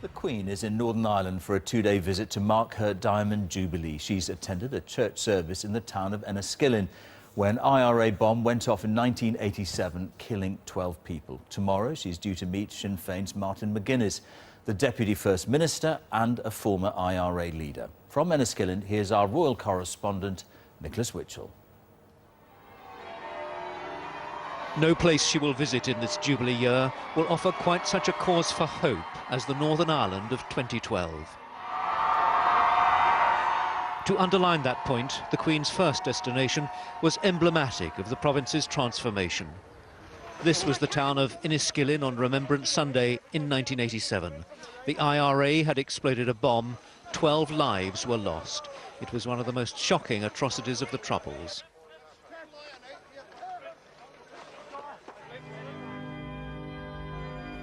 The Queen is in Northern Ireland for a two-day visit to mark her Diamond Jubilee. She's attended a church service in the town of Enniskillen when an IRA bomb went off in 1987, killing 12 people. Tomorrow she's due to meet Sinn Féin's Martin McGuinness, the Deputy First Minister and a former IRA leader. From Enniskillen, here's our royal correspondent, Nicholas Witchell. No place she will visit in this Jubilee year will offer quite such a cause for hope as the Northern Ireland of 2012. To underline that point, the Queen's first destination was emblematic of the province's transformation. This was the town of Enniskillen on Remembrance Sunday in 1987. The IRA had exploded a bomb, 12 lives were lost. It was one of the most shocking atrocities of the Troubles.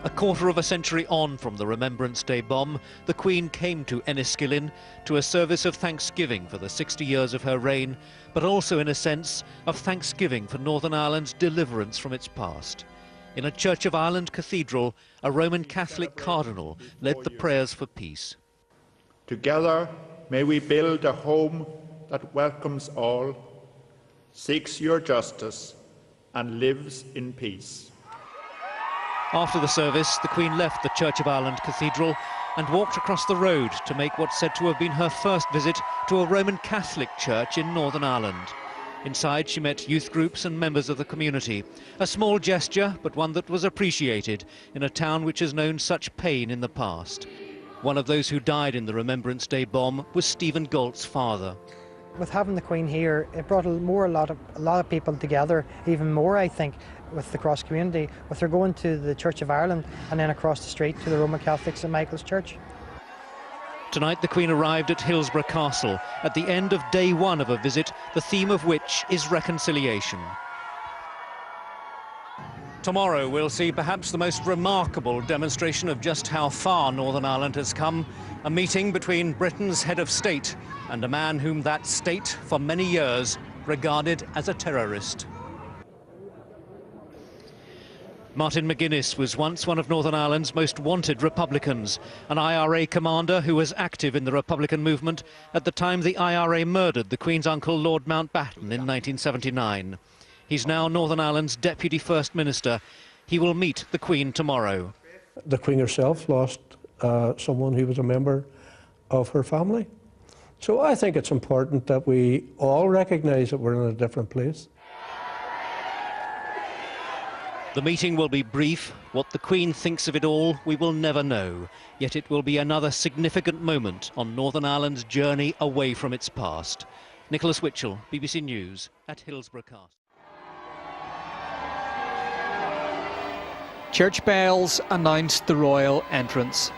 A quarter of a century on from the Remembrance Day bomb, the Queen came to Enniskillen to a service of thanksgiving for the 60 years of her reign, but also in a sense of thanksgiving for Northern Ireland's deliverance from its past. In a Church of Ireland cathedral, a Roman Catholic cardinal led the prayers for peace. Together may we build a home that welcomes all, seeks your justice and lives in peace. After the service, the Queen left the Church of Ireland Cathedral and walked across the road to make what's said to have been her first visit to a Roman Catholic church in Northern Ireland. Inside, she met youth groups and members of the community. A small gesture, but one that was appreciated in a town which has known such pain in the past. One of those who died in the Remembrance Day bomb was Stephen Galt's father. With having the Queen here, it brought a lot of people together, even more, I think, with the cross community, with her going to the Church of Ireland and then across the street to the Roman Catholic St Michael's Church. Tonight the Queen arrived at Hillsborough Castle at the end of day one of a visit, the theme of which is reconciliation. Tomorrow we'll see perhaps the most remarkable demonstration of just how far Northern Ireland has come, a meeting between Britain's head of state and a man whom that state for many years regarded as a terrorist. Martin McGuinness was once one of Northern Ireland's most wanted Republicans, an IRA commander who was active in the Republican movement at the time the IRA murdered the Queen's uncle Lord Mountbatten in 1979. He's now Northern Ireland's Deputy First Minister. He will meet the Queen tomorrow. The Queen herself lost someone who was a member of her family. So I think it's important that we all recognise that we're in a different place. The meeting will be brief. What the Queen thinks of it all, we will never know. Yet it will be another significant moment on Northern Ireland's journey away from its past. Nicholas Witchell, BBC News at Hillsborough Castle. Church bells announced the royal entrance.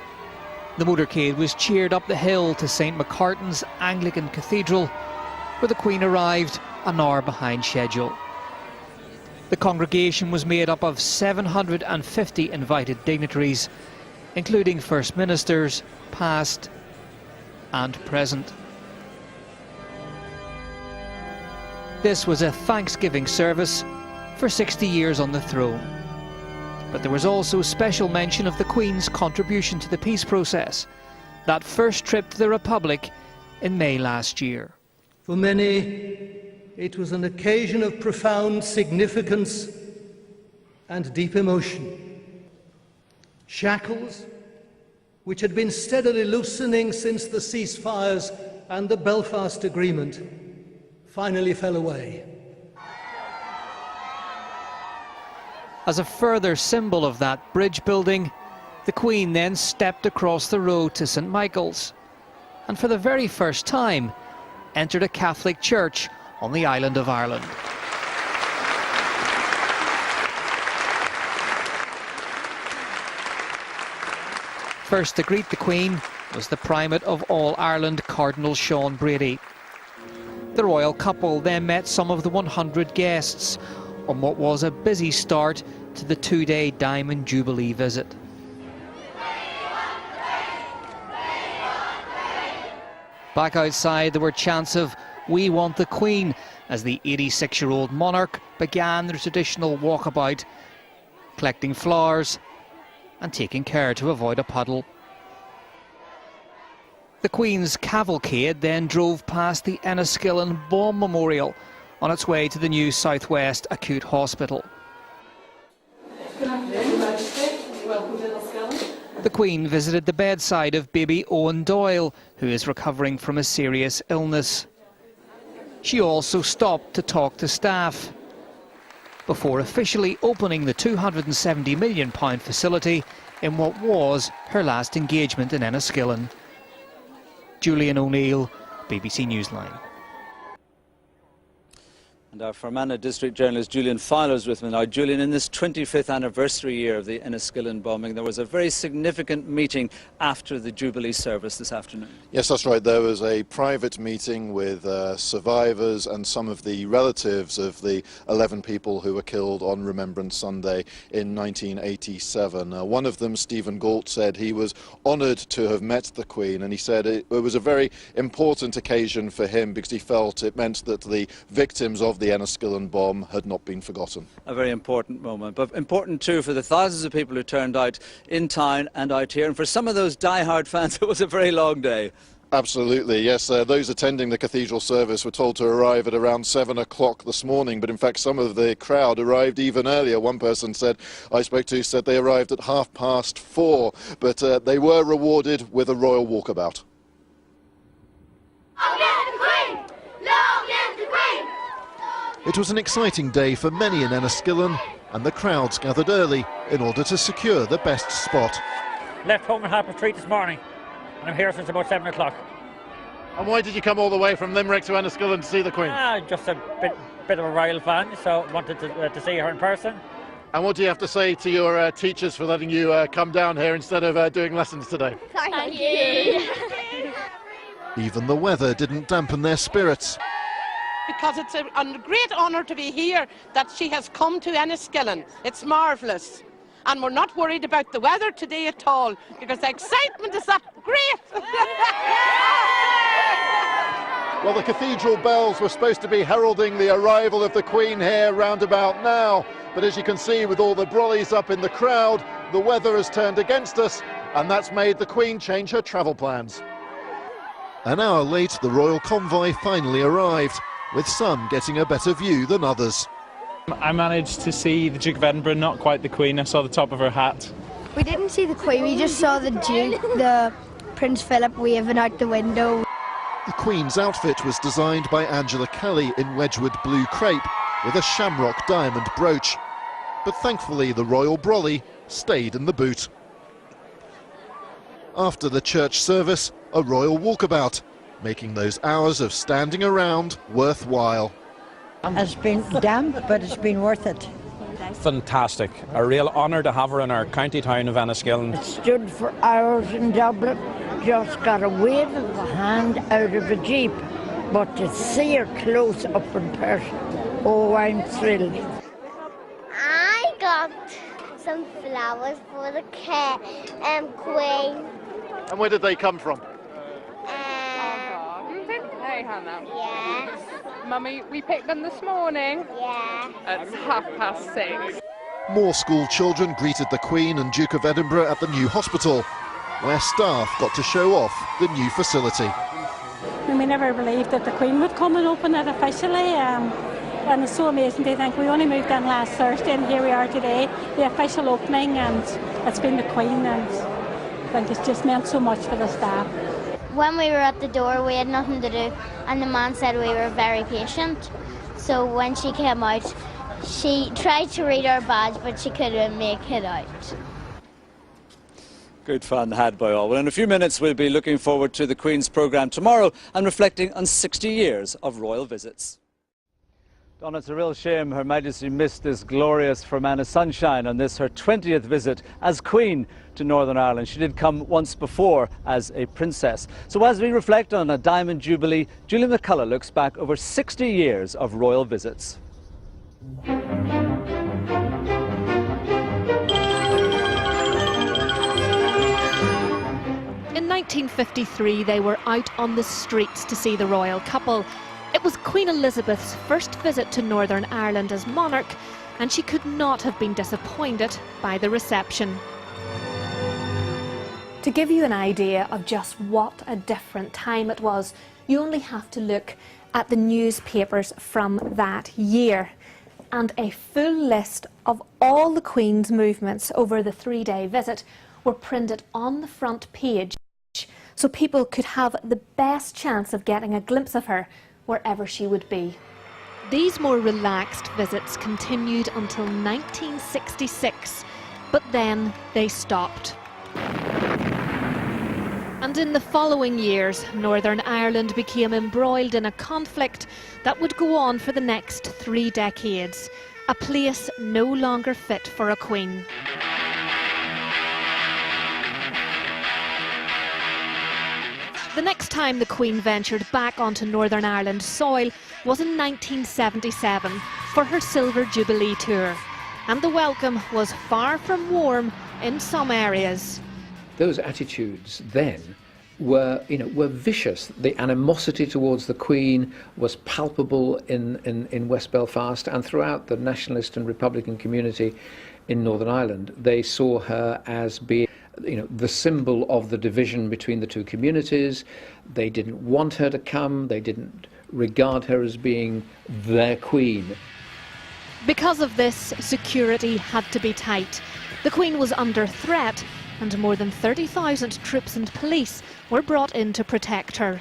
The motorcade was cheered up the hill to St Macartan's Anglican Cathedral, where the Queen arrived an hour behind schedule. The congregation was made up of 750 invited dignitaries, including First Ministers, past and present. This was a thanksgiving service for 60 years on the throne. But there was also special mention of the Queen's contribution to the peace process, that first trip to the Republic in May last year. For many, it was an occasion of profound significance and deep emotion. Shackles, which had been steadily loosening since the ceasefires and the Belfast Agreement, finally fell away. As a further symbol of that bridge building, the Queen then stepped across the road to St Michael's and for the very first time entered a Catholic church on the island of Ireland. First to greet the Queen was the Primate of All Ireland, Cardinal Sean Brady. The royal couple then met some of the 100 guests on what was a busy start to the two-day Diamond Jubilee visit. Back outside there were chants of "We want the Queen" as the 86-year-old monarch began the traditional walkabout, collecting flowers and taking care to avoid a puddle. The Queen's cavalcade then drove past the Enniskillen Bomb Memorial on its way to the new South West Acute Hospital. Good afternoon, Majesty. Welcome to Enniskillen. The Queen visited the bedside of baby Owen Doyle, who is recovering from a serious illness. She also stopped to talk to staff before officially opening the £270 million facility in what was her last engagement in Enniskillen. Julian O'Neill, BBC Newsline. And our Fermanagh district journalist Julian Fowler is with me now. Julian, in this 25th anniversary year of the Enniskillen bombing, there was a very significant meeting after the Jubilee service this afternoon. Yes, that's right. There was a private meeting with survivors and some of the relatives of the 11 people who were killed on Remembrance Sunday in 1987. One of them, Stephen Galt, said he was honoured to have met the Queen, and he said it was a very important occasion for him because he felt it meant that the victims of the Enniskillen bomb had not been forgotten. A very important moment, but important too for the thousands of people who turned out in town and out here, and for some of those die-hard fans it was a very long day. Absolutely, yes. Those attending the cathedral service were told to arrive at around 7 o'clock this morning, but in fact some of the crowd arrived even earlier. One person I spoke to said they arrived at 4:30, but they were rewarded with a royal walkabout. It was an exciting day for many in Enniskillen, and the crowds gathered early in order to secure the best spot. Left home at 3:30 this morning, and I'm here since about 7 o'clock. And why did you come all the way from Limerick to Enniskillen to see the Queen? Just a bit of a royal fan, so wanted to see her in person. And what do you have to say to your teachers for letting you come down here instead of doing lessons today? Thank you. Even the weather didn't dampen their spirits. Because it's a great honour to be here, that she has come to Enniskillen. It's marvellous. And we're not worried about the weather today at all, because the excitement is that great. Well, the cathedral bells were supposed to be heralding the arrival of the Queen here round about now. But as you can see, with all the brollies up in the crowd, the weather has turned against us, and that's made the Queen change her travel plans. An hour late, the royal convoy finally arrived, with some getting a better view than others. I managed to see the Duke of Edinburgh, not quite the Queen. I saw the top of her hat. We didn't see the Queen, we just saw the Duke, the Prince Philip waving out the window. The Queen's outfit was designed by Angela Kelly in Wedgwood blue crepe with a shamrock diamond brooch. But thankfully the royal brolly stayed in the boot. After the church service, a royal walkabout, making those hours of standing around worthwhile. It's been damp, but it's been worth it. Fantastic. A real honour to have her in our county town of Enniskillen. It stood for hours in Dublin, just got a wave of the hand out of a jeep, but to see her close up in person, oh, I'm thrilled. I got some flowers for the Queen. And where did they come from? Hey, Hannah. Yes. Mummy, we picked them this morning. Yeah. At 6:30. More school children greeted the Queen and Duke of Edinburgh at the new hospital, where staff got to show off the new facility. We never believed that the Queen would come and open it officially, and it's so amazing to think we only moved in last Thursday and here we are today, the official opening, and it's been the Queen, and I think it's just meant so much for the staff. When we were at the door, we had nothing to do, and the man said we were very patient. So when she came out, she tried to read our badge, but she couldn't make it out. Good fun had by all. Well, in a few minutes we'll be looking forward to the Queen's programme tomorrow and reflecting on 60 years of royal visits. Donna, it's a real shame Her Majesty missed this glorious Fermanagh sunshine on this, her 20th visit as Queen to Northern Ireland. She did come once before as a princess. So as we reflect on a Diamond Jubilee, Julian McCullough looks back over 60 years of royal visits. In 1953, they were out on the streets to see the royal couple. It was Queen Elizabeth's first visit to Northern Ireland as monarch, and she could not have been disappointed by the reception. To give you an idea of just what a different time it was, you only have to look at the newspapers from that year. And a full list of all the Queen's movements over the 3-day visit were printed on the front page, so people could have the best chance of getting a glimpse of her wherever she would be. These more relaxed visits continued until 1966, but then they stopped. And in the following years, Northern Ireland became embroiled in a conflict that would go on for the next 3 decades, a place no longer fit for a queen. The next time the Queen ventured back onto Northern Ireland soil was in 1977 for her Silver Jubilee tour, and the welcome was far from warm in some areas. Those attitudes then were vicious. The animosity towards the Queen was palpable in West Belfast and throughout the nationalist and Republican community in Northern Ireland. They saw her as being the symbol of the division between the two communities. They didn't want her to come. They didn't regard her as being their queen. Because of this, security had to be tight. The Queen was under threat, and more than 30,000 troops and police were brought in to protect her.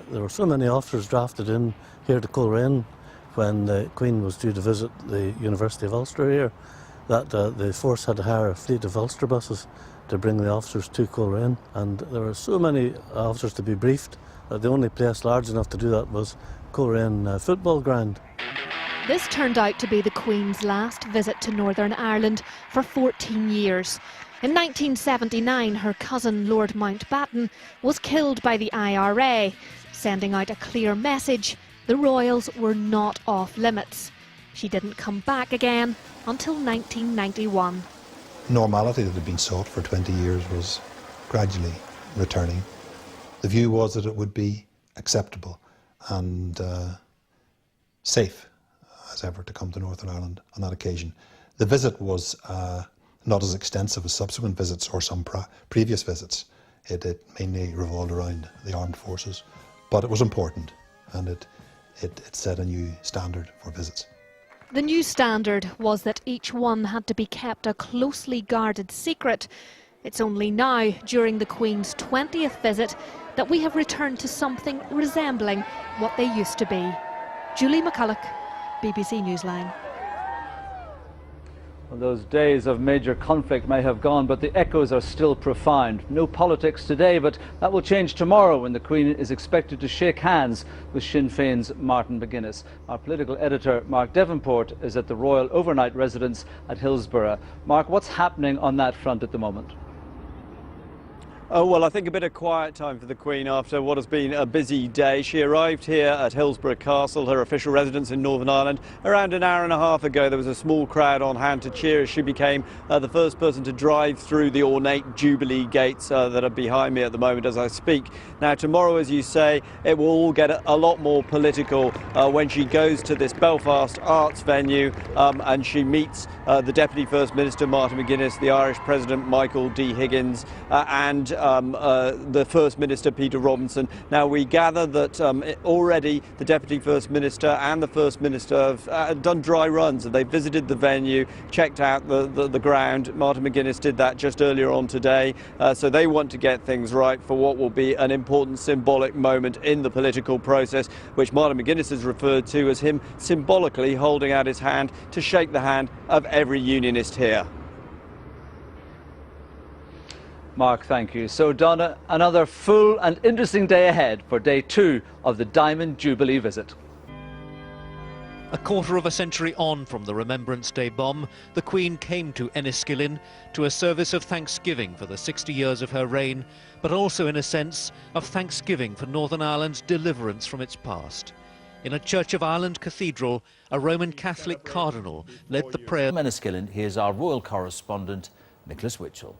There were so many officers drafted in here to Coleraine when the Queen was due to visit the University of Ulster here that the force had to hire a fleet of Ulster buses to bring the officers to Coleraine, and there were so many officers to be briefed that the only place large enough to do that was Coleraine football ground. This turned out to be the Queen's last visit to Northern Ireland for 14 years. In 1979, her cousin Lord Mountbatten was killed by the IRA, sending out a clear message: the royals were not off limits. She didn't come back again until 1991. Normality that had been sought for 20 years was gradually returning. The view was that it would be acceptable and safe as ever to come to Northern Ireland on that occasion. The visit was not as extensive as subsequent visits or some previous visits. It mainly revolved around the armed forces, but it was important, and it set a new standard for visits. The new standard was that each one had to be kept a closely guarded secret. It's only now, during the Queen's 20th visit, that we have returned to something resembling what they used to be. Julie McCulloch, BBC Newsline. Well, those days of major conflict may have gone, but the echoes are still profound. No politics today, but that will change tomorrow when the Queen is expected to shake hands with Sinn Féin's Martin McGuinness. Our political editor, Mark Devonport, is at the Royal Overnight Residence at Hillsborough. Mark, what's happening on that front at the moment? Oh, well, I think a bit of quiet time for the Queen after what has been a busy day. She arrived here at Hillsborough Castle, her official residence in Northern Ireland, around an hour and a half ago. There was a small crowd on hand to cheer as she became the first person to drive through the ornate Jubilee gates that are behind me at the moment as I speak. Now, tomorrow, as you say, it will all get a lot more political when she goes to this Belfast arts venue and she meets the Deputy First Minister, Martin McGuinness, the Irish President, Michael D. Higgins, and the First Minister, Peter Robinson. Now, we gather that already the Deputy First Minister and the First Minister have done dry runs, and they visited the venue, checked out the ground. Martin McGuinness did that just earlier on today, so they want to get things right for what will be an important symbolic moment in the political process, which Martin McGuinness has referred to as him symbolically holding out his hand to shake the hand of every unionist here. Mark, thank you. So, Donna, another full and interesting day ahead for day 2 of the Diamond Jubilee visit. A quarter of a century on from the Remembrance Day bomb, the Queen came to Enniskillen to a service of thanksgiving for the 60 years of her reign, but also in a sense of thanksgiving for Northern Ireland's deliverance from its past. In a Church of Ireland cathedral, a Roman Catholic cardinal led the prayer. From Enniskillen, here's our royal correspondent, Nicholas Witchell.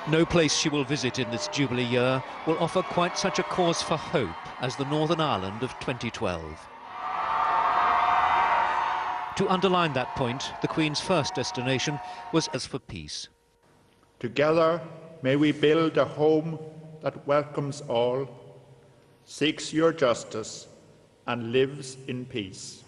No place she will visit in this Jubilee year will offer quite such a cause for hope as the Northern Ireland of 2012. To underline that point, the Queen's first destination was as for peace. Together, may we build a home that welcomes all, seeks your justice, and lives in peace.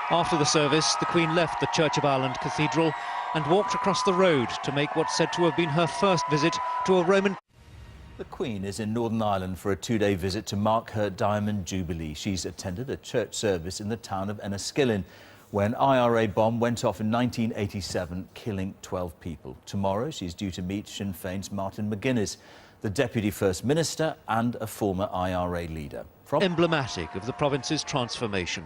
After the service, the Queen left the Church of Ireland Cathedral and walked across the road to make what's said to have been her first visit to a Roman. The Queen is in Northern Ireland for a two-day visit to mark her Diamond Jubilee. She's attended a church service in the town of Enniskillen when IRA bomb went off in 1987, killing 12 people. Tomorrow, she's due to meet Sinn Féin's Martin McGuinness, the Deputy First Minister and a former IRA leader. Emblematic of the province's transformation.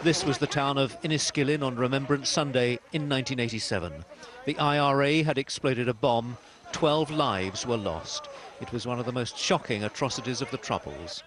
This was the town of Enniskillen on Remembrance Sunday in 1987. The IRA had exploded a bomb. 12 lives were lost. It was one of the most shocking atrocities of the Troubles.